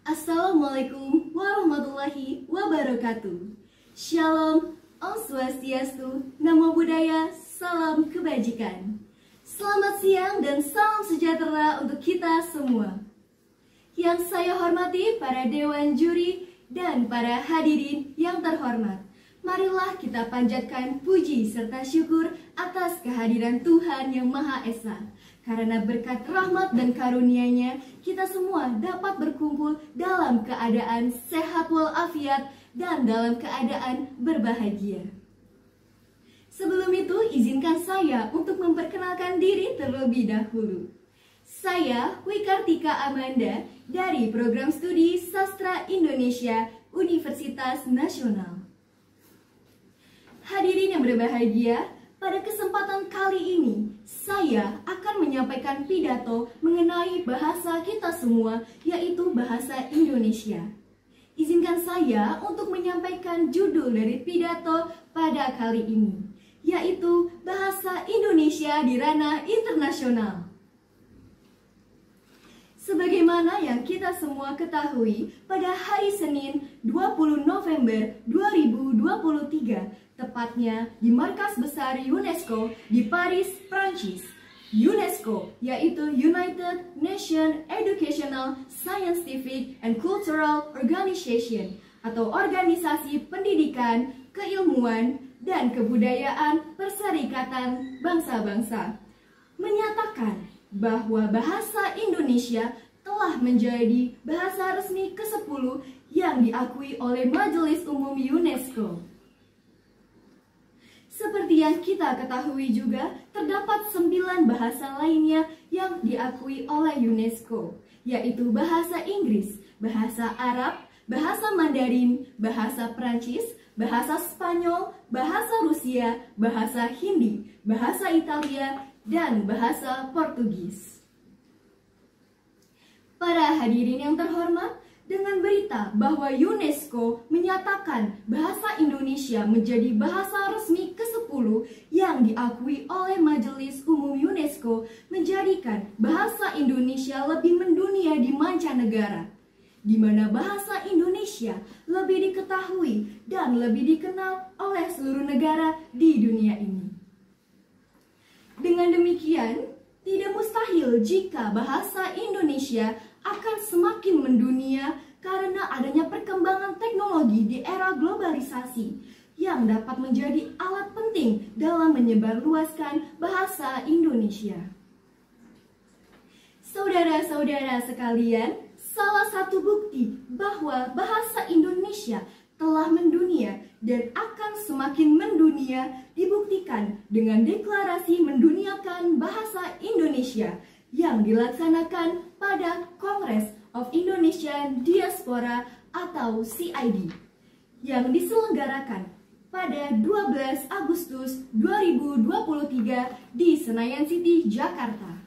Assalamualaikum warahmatullahi wabarakatuh. Shalom, Om Swastiastu, Namo Buddhaya, salam kebajikan. Selamat siang dan salam sejahtera untuk kita semua. Yang saya hormati para dewan juri dan para hadirin yang terhormat. Marilah kita panjatkan puji serta syukur atas kehadiran Tuhan Yang Maha Esa. Karena berkat rahmat dan karunia-Nya, kita semua dapat berkumpul dalam keadaan sehat walafiat dan dalam keadaan berbahagia. Sebelum itu, izinkan saya untuk memperkenalkan diri terlebih dahulu. Saya Wikartika Amanda dari Program Studi Sastra Indonesia Universitas Nasional. Hadirin yang berbahagia, pada kesempatan kali ini, saya akan menyampaikan pidato mengenai bahasa kita semua, yaitu bahasa Indonesia. Izinkan saya untuk menyampaikan judul dari pidato pada kali ini, yaitu Bahasa Indonesia di Ranah Internasional. Sebagaimana yang kita semua ketahui, pada hari Senin 20 November 2023, tepatnya di markas besar UNESCO di Paris, Prancis. UNESCO, yaitu United Nations Educational, Scientific, and Cultural Organization, atau Organisasi Pendidikan, Keilmuan, dan Kebudayaan Perserikatan Bangsa-Bangsa, menyatakan bahwa bahasa Indonesia telah menjadi bahasa resmi ke-10 yang diakui oleh Majelis Umum UNESCO. Seperti yang kita ketahui juga, terdapat 9 bahasa lainnya yang diakui oleh UNESCO, yaitu bahasa Inggris, bahasa Arab, bahasa Mandarin, bahasa Prancis, bahasa Spanyol, bahasa Rusia, bahasa Hindi, bahasa Italia, dan bahasa Portugis. Para hadirin yang terhormat, dengan berita bahwa UNESCO menyatakan bahasa Indonesia menjadi bahasa resmi ke-10 yang diakui oleh Majelis Umum UNESCO, menjadikan bahasa Indonesia lebih mendunia di mancanegara, di mana bahasa Indonesia lebih diketahui dan lebih dikenal oleh seluruh negara di dunia ini. Dengan demikian, tidak mustahil jika bahasa Indonesia akan semakin mendunia karena adanya perkembangan teknologi di era globalisasi yang dapat menjadi alat penting dalam menyebarluaskan bahasa Indonesia. Saudara-saudara sekalian, salah satu bukti bahwa bahasa Indonesia telah mendunia dan akan semakin mendunia dibuktikan dengan deklarasi menduniakan bahasa Indonesia yang dilaksanakan pada Congress of Indonesian Diaspora atau CID yang diselenggarakan pada 12 Agustus 2023 di Senayan City, Jakarta.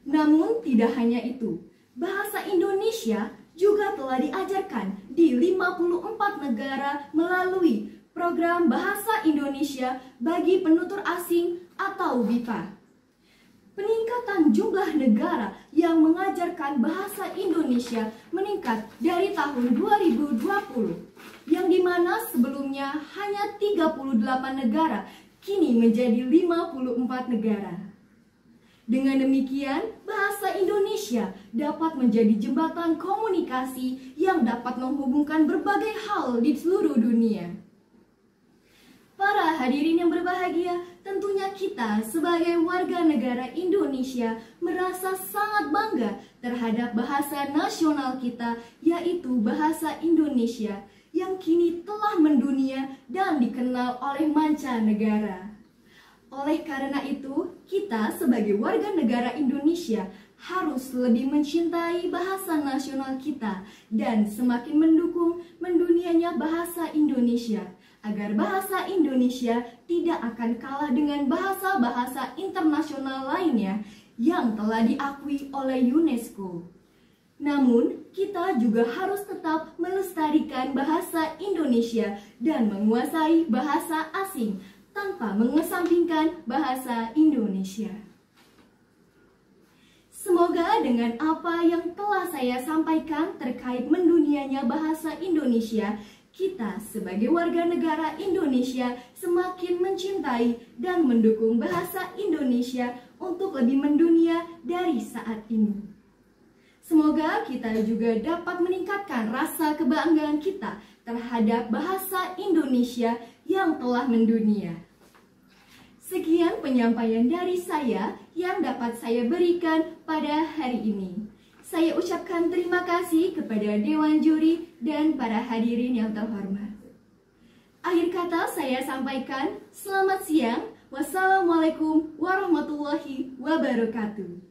Namun tidak hanya itu, bahasa Indonesia juga telah diajarkan di 54 negara melalui Program Bahasa Indonesia bagi Penutur Asing atau BIPA. Peningkatan jumlah negara yang mengajarkan bahasa Indonesia meningkat dari tahun 2020, yang dimana sebelumnya hanya 38 negara, kini menjadi 54 negara. Dengan demikian, bahasa Indonesia dapat menjadi jembatan komunikasi yang dapat menghubungkan berbagai hal di seluruh dunia. Para hadirin yang berbahagia, tentunya kita sebagai warga negara Indonesia merasa sangat bangga terhadap bahasa nasional kita, yaitu bahasa Indonesia, yang kini telah mendunia dan dikenal oleh mancanegara. Oleh karena itu, kita sebagai warga negara Indonesia harus lebih mencintai bahasa nasional kita dan semakin mendukung mendunianya bahasa Indonesia, agar bahasa Indonesia tidak akan kalah dengan bahasa-bahasa internasional lainnya yang telah diakui oleh UNESCO. Namun, kita juga harus tetap melestarikan bahasa Indonesia dan menguasai bahasa asing tanpa mengesampingkan bahasa Indonesia. Semoga dengan apa yang telah saya sampaikan terkait mendunianya bahasa Indonesia, kita sebagai warga negara Indonesia semakin mencintai dan mendukung bahasa Indonesia untuk lebih mendunia dari saat ini. Semoga kita juga dapat meningkatkan rasa kebanggaan kita terhadap bahasa Indonesia yang telah mendunia. Sekian penyampaian dari saya yang dapat saya berikan pada hari ini. Saya ucapkan terima kasih kepada Dewan Juri dan para hadirin yang terhormat. Akhir kata saya sampaikan, selamat siang. Wassalamualaikum warahmatullahi wabarakatuh.